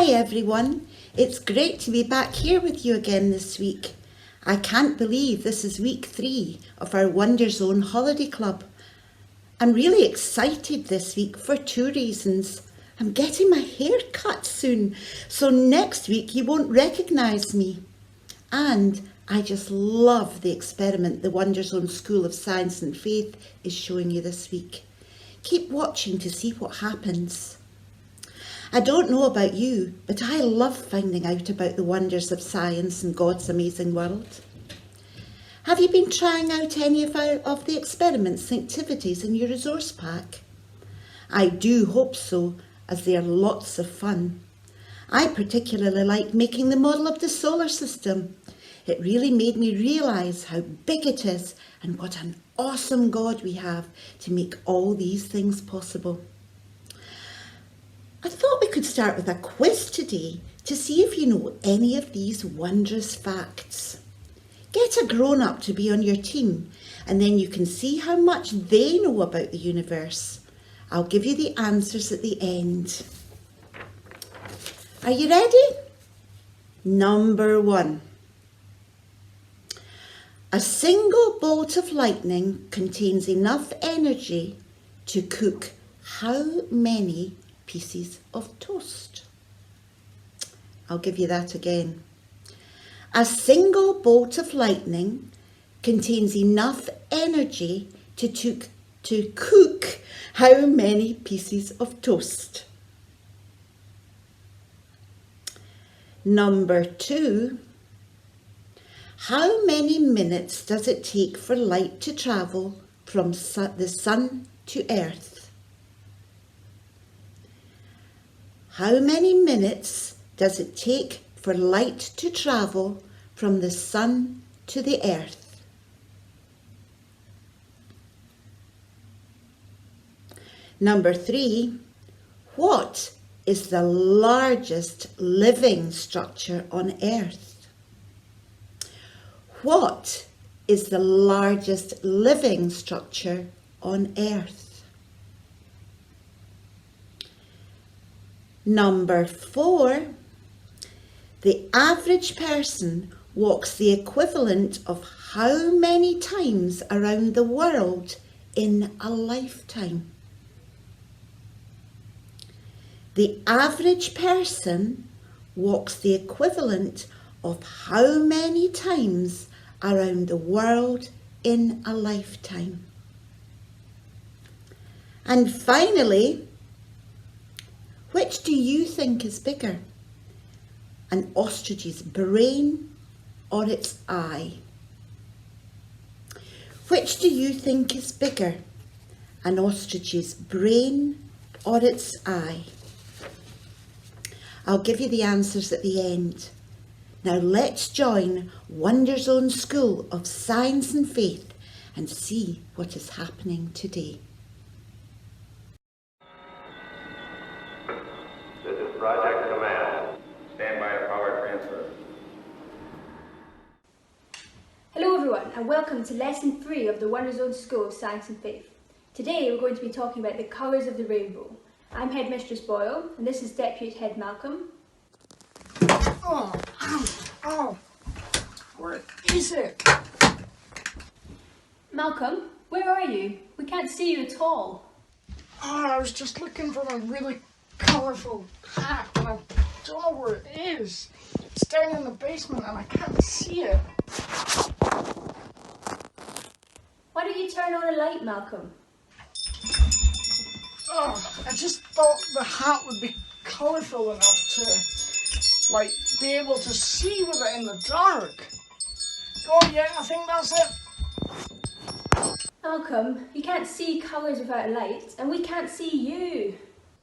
Hi everyone, it's great to be back here with you again this week. I can't believe this is week 3 of our WonderZone holiday club. I'm really excited this week for 2 reasons. I'm getting my hair cut soon, so next week you won't recognise me. And I just love the experiment the WonderZone School of Science and Faith is showing you this week. Keep watching to see what happens. I don't know about you, but I love finding out about the wonders of science and God's amazing world. Have you been trying out any of the experiments and activities in your resource pack? I do hope so, as they are lots of fun. I particularly like making the model of the solar system. It really made me realise how big it is and what an awesome God we have to make all these things possible. I thought we could start with a quiz today to see if you know any of these wondrous facts. Get a grown-up to be on your team and then you can see how much they know about the universe. I'll give you the answers at the end. Are you ready? Number 1. A single bolt of lightning contains enough energy to cook how many pieces of toast? I'll give you that again. A single bolt of lightning contains enough energy to cook how many pieces of toast? Number 2. How many minutes does it take for light to travel from the sun to Earth? How many minutes does it take for light to travel from the sun to the earth? Number 3, what is the largest living structure on earth? What is the largest living structure on earth? Number 4, the average person walks the equivalent of how many times around the world in a lifetime? The average person walks the equivalent of how many times around the world in a lifetime? And finally, which do you think is bigger? An ostrich's brain or its eye? Which do you think is bigger? An ostrich's brain or its eye? I'll give you the answers at the end. Now let's join WonderZone School of Science and Faith and see what is happening today. Project Command. Stand by power transfer. Hello everyone and welcome to Lesson 3 of the WonderZone School of Science and Faith. Today we're going to be talking about the colours of the rainbow. I'm Headmistress Boyle and this is Deputy Head Malcolm. Oh, ow, where is it? Malcolm, where are you? We can't see you at all. Oh, I was just looking for my really colourful hat and I don't know where it is. It's down in the basement and I can't see it. Why don't you turn on a light, Malcolm? Oh, I just thought the hat would be colourful enough to, be able to see with it in the dark. Oh yeah, I think that's it. Malcolm, you can't see colours without light and we can't see you.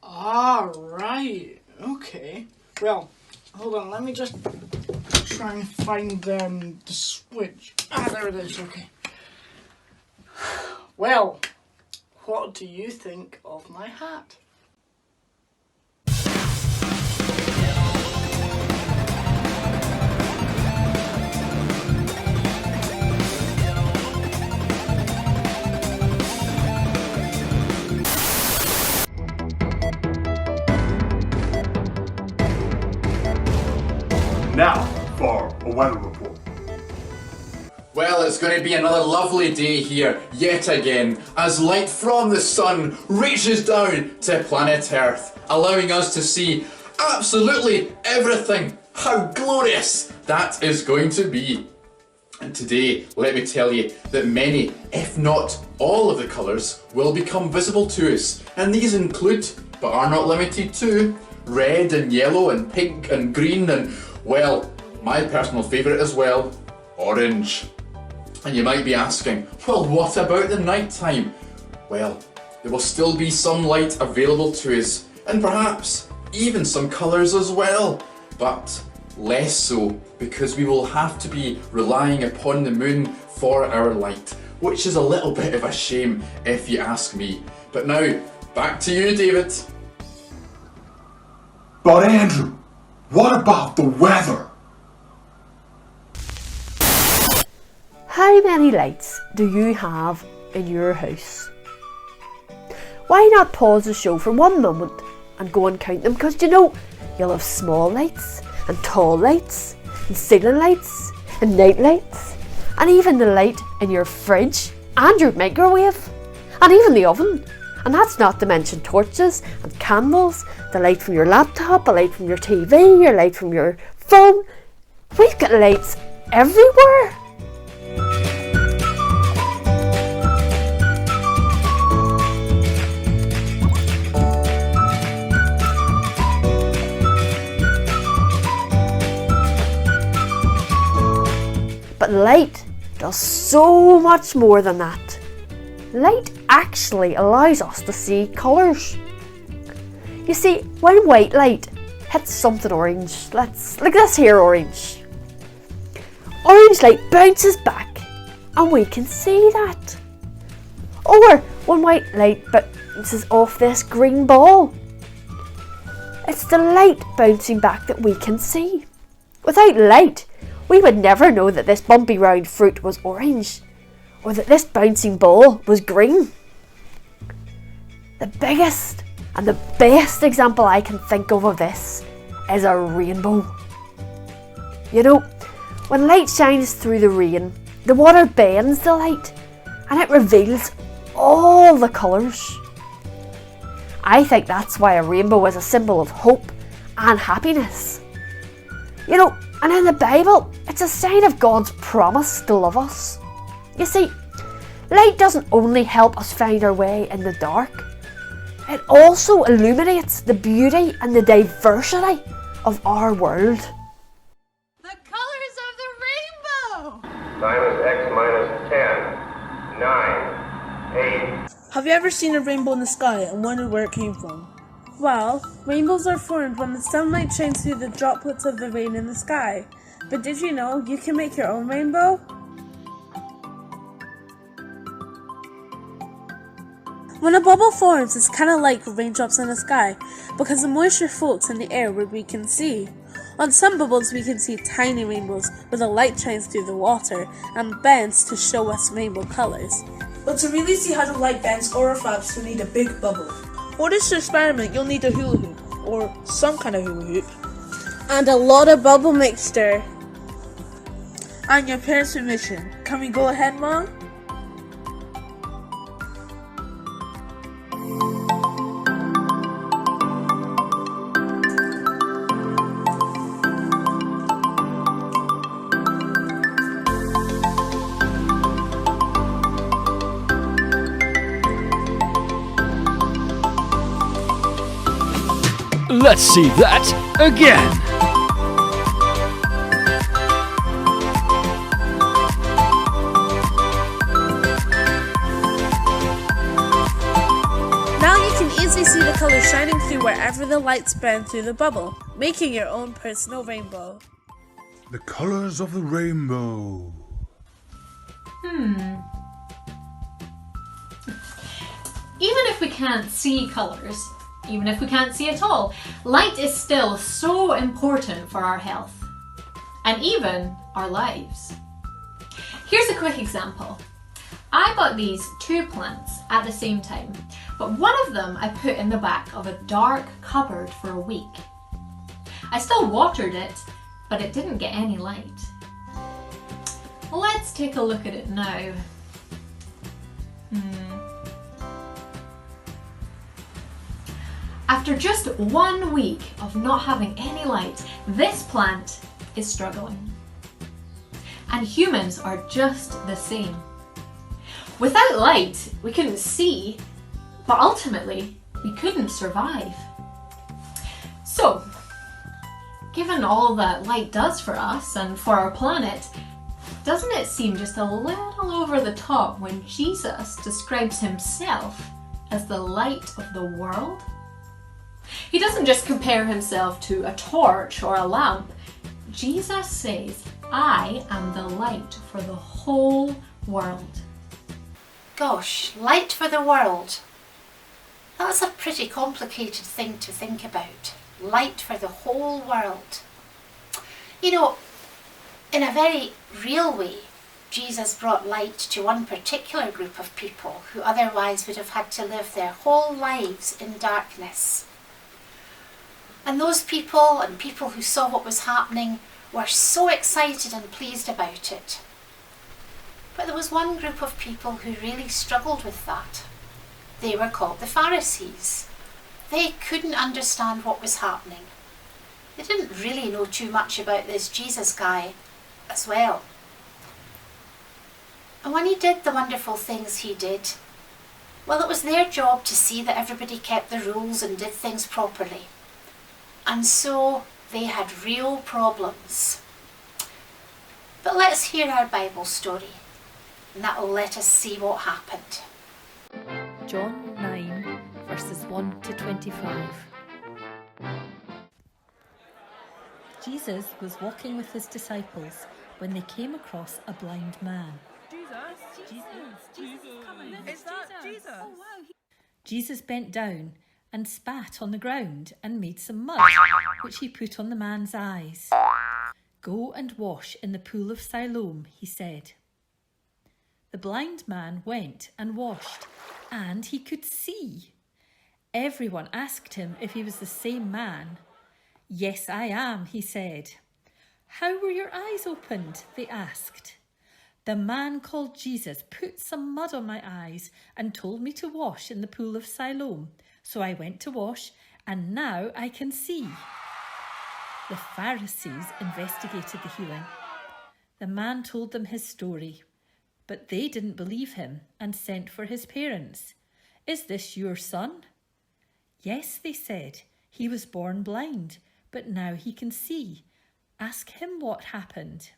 Ah, right. Okay. Well, hold on. Let me just try and find the switch. Ah, there it is. Okay. Well, what do you think of my hat? now for a weather report. Well, it's going to be another lovely day here, yet again, as light from the sun reaches down to planet Earth, allowing us to see absolutely everything. How glorious that is going to be. And today, let me tell you that many, if not all of the colours will become visible to us. And these include, but are not limited to, red and yellow and pink and green and, well, my personal favourite as well, orange. And you might be asking, well, what about the night time? Well, there will still be some light available to us, and perhaps even some colours as well, but less so, because we will have to be relying upon the moon for our light, which is a little bit of a shame if you ask me. But now, back to you, David. But Andrew, what about the weather? How many lights do you have in your house? Why not pause the show for one moment and go and count them? Because you know, you'll have small lights and tall lights and ceiling lights and night lights and even the light in your fridge and your microwave and even the oven. And that's not to mention torches and candles, the light from your laptop, a light from your TV, your light from your phone. We've got lights everywhere. But light does so much more than that. Light actually allows us to see colours. You see, when white light hits something orange, like this here orange, orange light bounces back and we can see that. Or when white light bounces off this green ball, it's the light bouncing back that we can see. Without light, we would never know that this bumpy round fruit was orange, or that this bouncing ball was green. The biggest and the best example I can think of this is a rainbow. You know, when light shines through the rain, the water bends the light and it reveals all the colours. I think that's why a rainbow is a symbol of hope and happiness. You know, and in the Bible, it's a sign of God's promise to love us. You see, light doesn't only help us find our way in the dark, it also illuminates the beauty and the diversity of our world. The colors of the rainbow! Time is X minus 10, 9, 8. Have you ever seen a rainbow in the sky and wondered where it came from? Well, rainbows are formed when the sunlight shines through the droplets of the rain in the sky. But did you know you can make your own rainbow? When a bubble forms, it's kind of like raindrops in the sky because the moisture floats in the air where we can see. On some bubbles we can see tiny rainbows where the light shines through the water and bends to show us rainbow colours. But to really see how the light bends or refracts, you need a big bubble. For this experiment, you'll need a hula hoop, or some kind of hula hoop. And a lot of bubble mixture. And your parents' permission. Can we go ahead, Mom? Let's see that again. Now you can easily see the colors shining through wherever the lights bend through the bubble, making your own personal rainbow. The colors of the rainbow. Even if we can't see colours, even if we can't see at all, light is still so important for our health and even our lives. Here's a quick example. I bought these two plants at the same time, but one of them I put in the back of a dark cupboard for a week. I still watered it, but it didn't get any light. Let's take a look at it now. After just 1 week of not having any light, this plant is struggling. And humans are just the same. Without light, we couldn't see, but ultimately, we couldn't survive. So, given all that light does for us and for our planet, doesn't it seem just a little over the top when Jesus describes himself as the light of the world? He doesn't just compare himself to a torch or a lamp. Jesus says, I am the light for the whole world. Gosh, light for the world. That's a pretty complicated thing to think about. Light for the whole world. You know, in a very real way, Jesus brought light to one particular group of people who otherwise would have had to live their whole lives in darkness. And those people and people who saw what was happening were so excited and pleased about it. But there was one group of people who really struggled with that. They were called the Pharisees. They couldn't understand what was happening. They didn't really know too much about this Jesus guy as well. And when he did the wonderful things he did, well, it was their job to see that everybody kept the rules and did things properly. And so they had real problems. But let's hear our Bible story, and that will let us see what happened. John 9, verses 1 to 25. Jesus was walking with his disciples when they came across a blind man. Jesus bent down and spat on the ground and made some mud, which he put on the man's eyes. Go and wash in the pool of Siloam, he said. The blind man went and washed, and he could see. Everyone asked him if he was the same man. Yes, I am, he said. How were your eyes opened? They asked. The man called Jesus put some mud on my eyes and told me to wash in the pool of Siloam. So I went to wash, and now I can see. The Pharisees investigated the healing. The man told them his story, but they didn't believe him and sent for his parents. Is this your son? Yes, they said. He was born blind, but now he can see. Ask him what happened.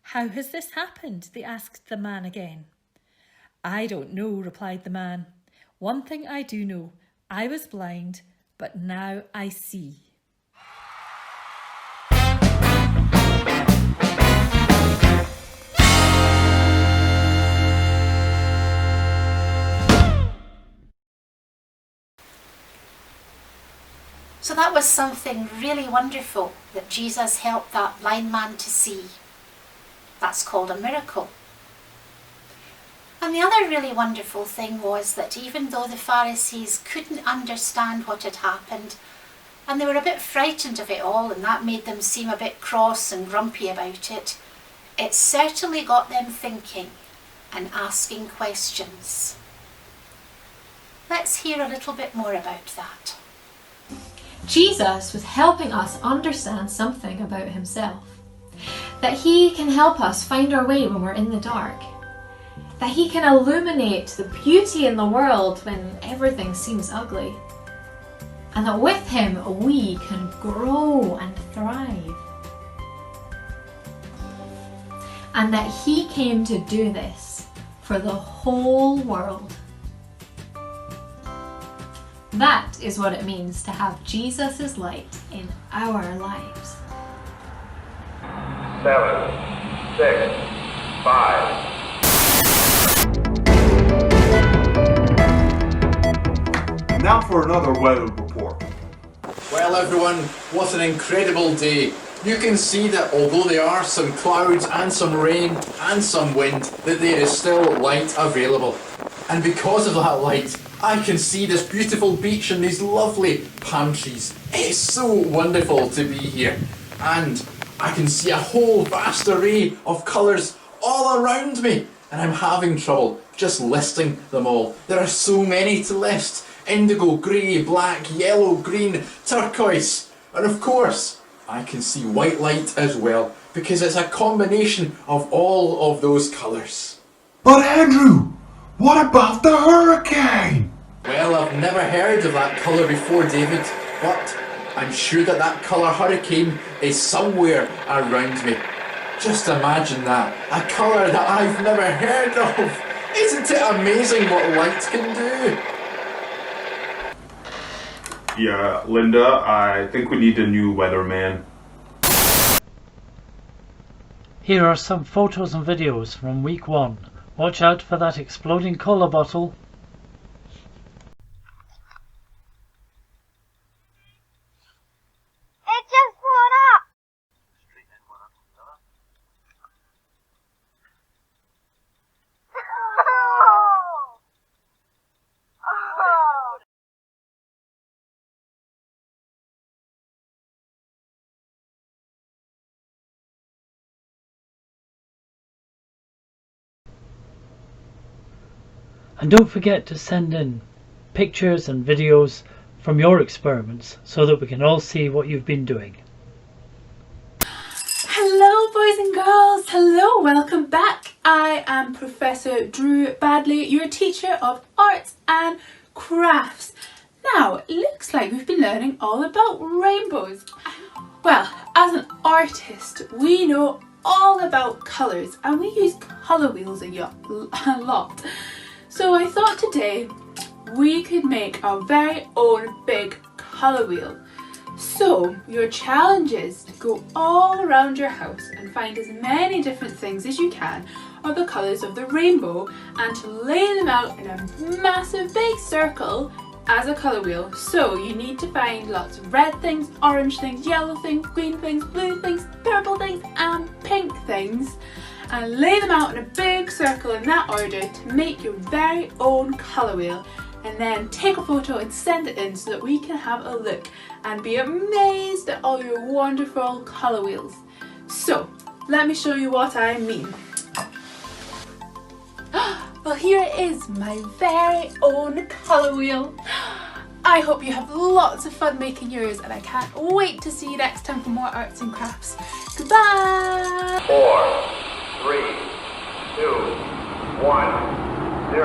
How has this happened? They asked the man again. I don't know, replied the man. One thing I do know, I was blind, but now I see. So that was something really wonderful that Jesus helped that blind man to see. That's called a miracle. And the other really wonderful thing was that even though the Pharisees couldn't understand what had happened, and they were a bit frightened of it all, and that made them seem a bit cross and grumpy about it, it certainly got them thinking and asking questions. Let's hear a little bit more about that. Jesus was helping us understand something about himself. That he can help us find our way when we're in the dark. That he can illuminate the beauty in the world when everything seems ugly. And that with him we can grow and thrive. And that he came to do this for the whole world. That is what it means to have Jesus' light in our lives. 7, 6, 5. Now for another weather report. Well everyone, what an incredible day. You can see that although there are some clouds and some rain and some wind, that there is still light available. And because of that light, I can see this beautiful beach and these lovely palm trees. It's so wonderful to be here. And I can see a whole vast array of colours all around me, and I'm having trouble just listing them all. There are so many to list. Indigo, grey, black, yellow, green, turquoise, and of course I can see white light as well, because it's a combination of all of those colours. But Andrew, what about the hurricane? Well, I've never heard of that colour before, David, but I'm sure that colour hurricane is somewhere around me. Just imagine that, a colour that I've never heard of. Isn't it amazing what light can do? Yeah, Linda, I think we need a new weatherman. Here are some photos and videos from week 1. Watch out for that exploding cola bottle. It just blew up! And don't forget to send in pictures and videos from your experiments so that we can all see what you've been doing. Hello boys and girls, hello, welcome back. I am Professor Drew Badley, your teacher of arts and crafts. Now, it looks like we've been learning all about rainbows. Well, as an artist, we know all about colours and we use colour wheels a lot. So I thought today we could make our very own big colour wheel. So your challenge is to go all around your house and find as many different things as you can of the colours of the rainbow and to lay them out in a massive big circle as a colour wheel. So you need to find lots of red things, orange things, yellow things, green things, blue things, purple things and pink things, and lay them out in a big circle in that order to make your very own colour wheel, and then take a photo and send it in so that we can have a look and be amazed at all your wonderful colour wheels. So let me show you what I mean. Well, here it is, my very own colour wheel. I hope you have lots of fun making yours and I can't wait to see you next time for more arts and crafts. Goodbye! 4, 3, 2, 1, 0.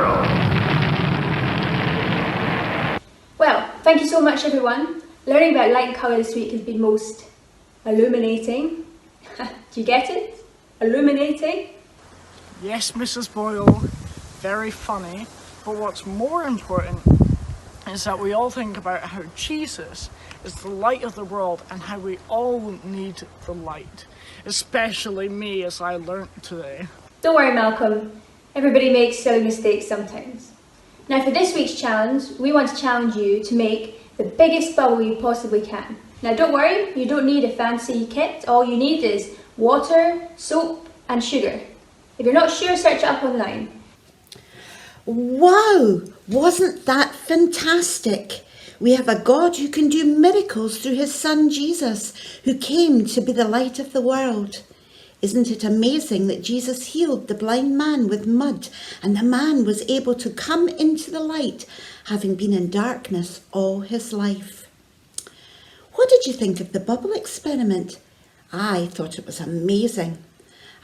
Well, thank you so much everyone. Learning about light and colour this week has been most illuminating. Do you get it? Illuminating? Yes, Mrs. Boyle, very funny, but what's more important is that we all think about how Jesus is the light of the world and how we all need the light, especially me, as I learnt today. Don't worry Malcolm, everybody makes silly mistakes sometimes. Now for this week's challenge, we want to challenge you to make the biggest bubble you possibly can. Now don't worry, you don't need a fancy kit, all you need is water, soap and sugar. If you're not sure, search it up online. Wow, wasn't that fantastic? We have a God who can do miracles through his son Jesus, who came to be the light of the world. Isn't it amazing that Jesus healed the blind man with mud and the man was able to come into the light, having been in darkness all his life? What did you think of the bubble experiment? I thought it was amazing.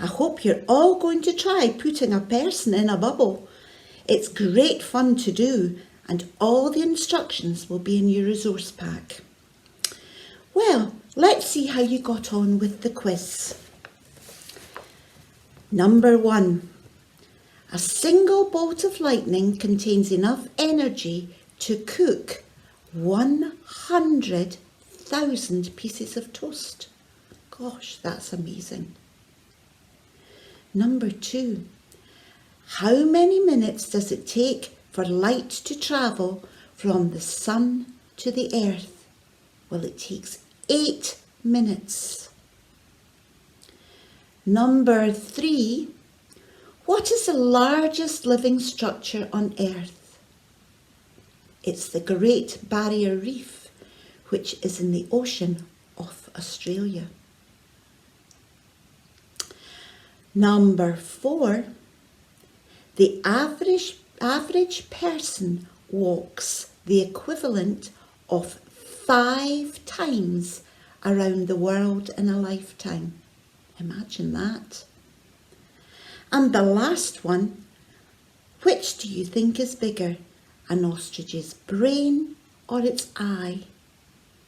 I hope you're all going to try putting a person in a bubble. It's great fun to do and all the instructions will be in your resource pack. Well, let's see how you got on with the quiz. Number 1. A single bolt of lightning contains enough energy to cook 100,000 pieces of toast. Gosh, that's amazing. Number 2. How many minutes does it take for light to travel from the sun to the earth? Well, it takes 8 minutes. Number 3. What is the largest living structure on earth? It's the Great Barrier Reef, which is in the ocean off Australia. Number 4. The average person walks the equivalent of 5 times around the world in a lifetime. Imagine that. And the last one, which do you think is bigger, an ostrich's brain or its eye?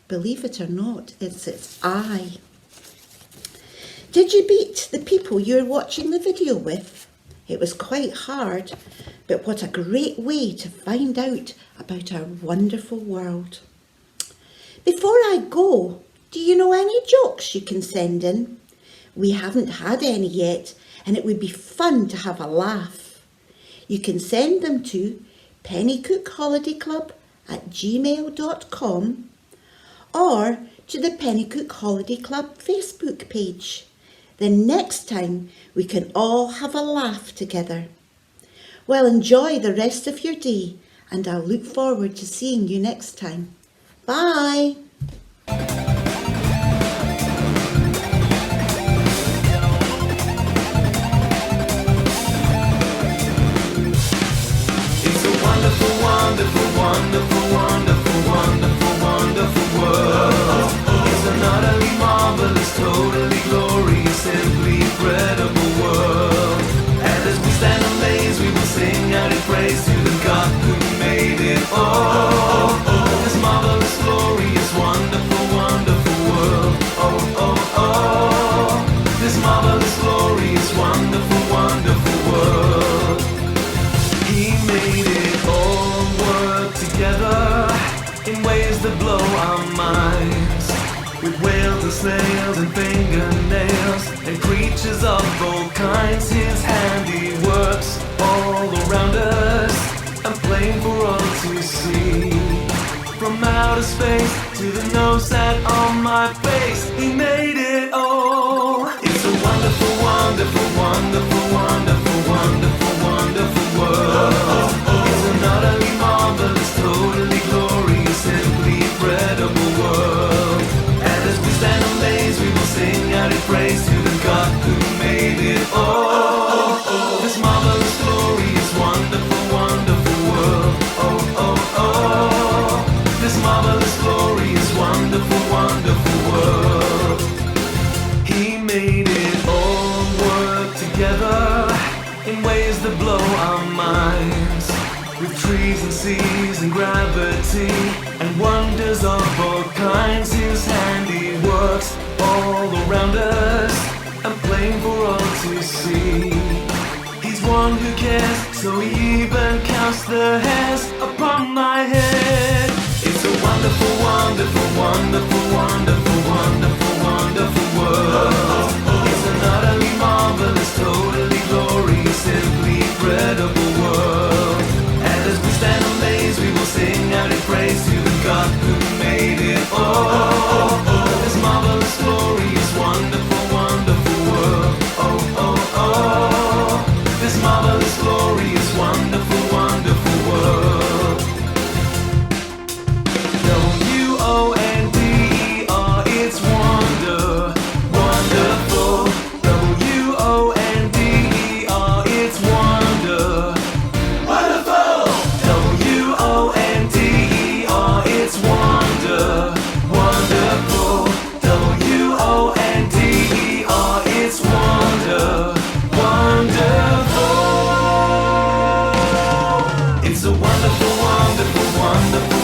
Believe it or not, it's its eye. Did you beat the people you were watching the video with? It was quite hard, but what a great way to find out about our wonderful world. Before I go, do you know any jokes you can send in? We haven't had any yet, and it would be fun to have a laugh. You can send them to penicuikholidayclub@gmail.com or to the Penicuik Holiday Club Facebook page. Then next time we can all have a laugh together. Well, enjoy the rest of your day, and I'll look forward to seeing you next time. Bye! It's a wonderful, wonderful, wonderful, wonderful, wonderful, wonderful world. It's an utterly marvelous, totally glorious, simply incredible world. And as we stand amazed, we will sing out in praise to the God who made it all. This marvelous, glorious, wonderful, wonderful world. Oh, oh, oh. This marvelous, glorious, wonderful, wonderful world. He made it all work together in ways that blow our minds. With whales and snails and fingernails and creatures of all kinds, his handiworks all around us and plain for all to see. From outer space to the nose that on my face, he made it all. It's a wonderful, wonderful, wonderful, wonderful, wonderful, wonderful world. It's an utterly marvelous, totally glorious, simply incredible world. And as we stand amazed, we will sing out in praise to the God who made it all. This marvelous, glorious, wonderful, wonderful world. Oh, oh, oh. This marvelous, glorious, wonderful, wonderful world. He made it all work together in ways that blow our minds. With trees and seas and gravity and wonders of all kinds, his handiworks all around us and plain for all to see. He's one who cares, so he even counts the hairs upon my head. It's a wonderful, wonderful, wonderful, wonderful, wonderful, wonderful world. It's an utterly marvelous, totally glorious, simply incredible world. And as we stand amazed, we will sing out in praise to the God who made it all. This marvelous, glorious, wonderful, wonderful world. Oh, oh, oh. This marvelous, glorious, wonderful, wonderful world. W-O-N-D-E-R, it's wonder, wonderful. W-O-N-D-E-R, it's wonder, wonderful. W-O-N-D-E-R, it's wonder, wonderful. W-O-N-D-E-R, it's wonder, wonderful. It's a wonderful, wonderful, wonderful,